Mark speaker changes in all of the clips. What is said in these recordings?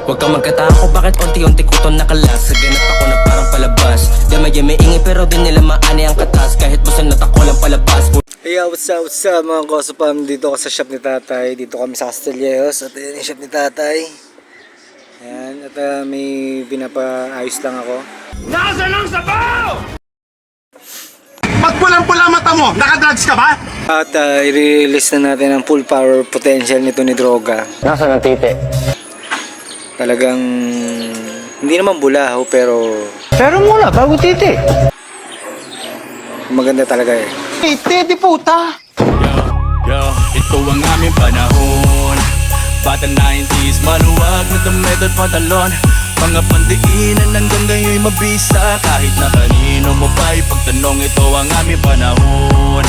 Speaker 1: Huwag kang magkatako, bakit unti-unti ko to nakalas. Saganap ako na parang palabas. Damay may ingi pero di nila maani ang katas. Kahit busan at ako lang palabas.
Speaker 2: Hey, what's up mga Kosopam? Dito ka sa shop ni Tatay. Dito kami sa Castilleros. At ayan yung shop ni Tatay. Ayan, at may pinapaayos lang ako.
Speaker 3: Nasaan ang sabaw? Ba't pulang-pula mata mo? Nakadrugs ka ba?
Speaker 2: At i-release na natin ang full power potential nito ni Droga.
Speaker 4: Nasaan ang titi?
Speaker 2: Talagang hindi naman bulaho pero
Speaker 4: Pero muna, bago titi.
Speaker 2: maganda talaga eh.
Speaker 4: Titi, di puta.
Speaker 5: Yo, ito ang aming panahon. Batang 90s, maluwag na damit at pantalon. Mga pandiinan hanggang ngayon mabisa. Kahit na kanino mo pa ipagtanong, ito ang aming panahon.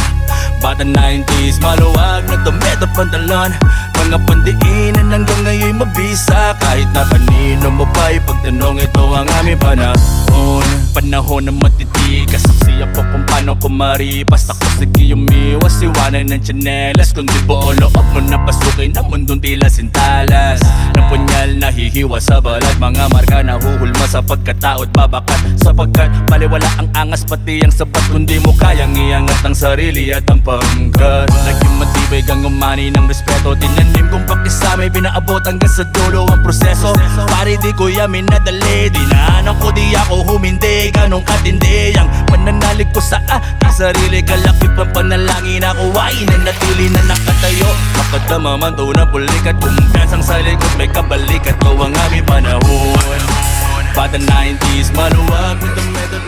Speaker 5: Batang 90s, maluwag na damit at pantalon. Mga pandiinan hanggang ngayon mabisa. Kahit na kanino mo pa ipagtanong, ito ang aming panahon. Panahon na matitigas, siya po kung paano kumaripas. Ako sige umiwas, iwanan ng tsinelas. Kung di buo loob mo na pasukin ang mundong tila sintalas. Ng punyal nahihiwa sa balat, mga marka na huhulma sa pagkatao at babakat. Sapagkat baliwala ang angas pati ang sapat. Kundi mo kayang iangat ang sarili at ang pangkat. Naging matibay kang umani ng respeto. Tinanim kong pakisamay, pinaabot hanggang sa dulo ang proseso. Pari di ko yamin nadali, dinaanan ko di ako humindi. Ganong katindi ang pananalig ko sa sarili. Kalakip ang panalangin ako ay nanatili na nakatayo. Makadama man to na pulikat, kumpiyansang sa likod may kabalikat. Ito ang aming panahon. Bata 90s, maluwag with the method.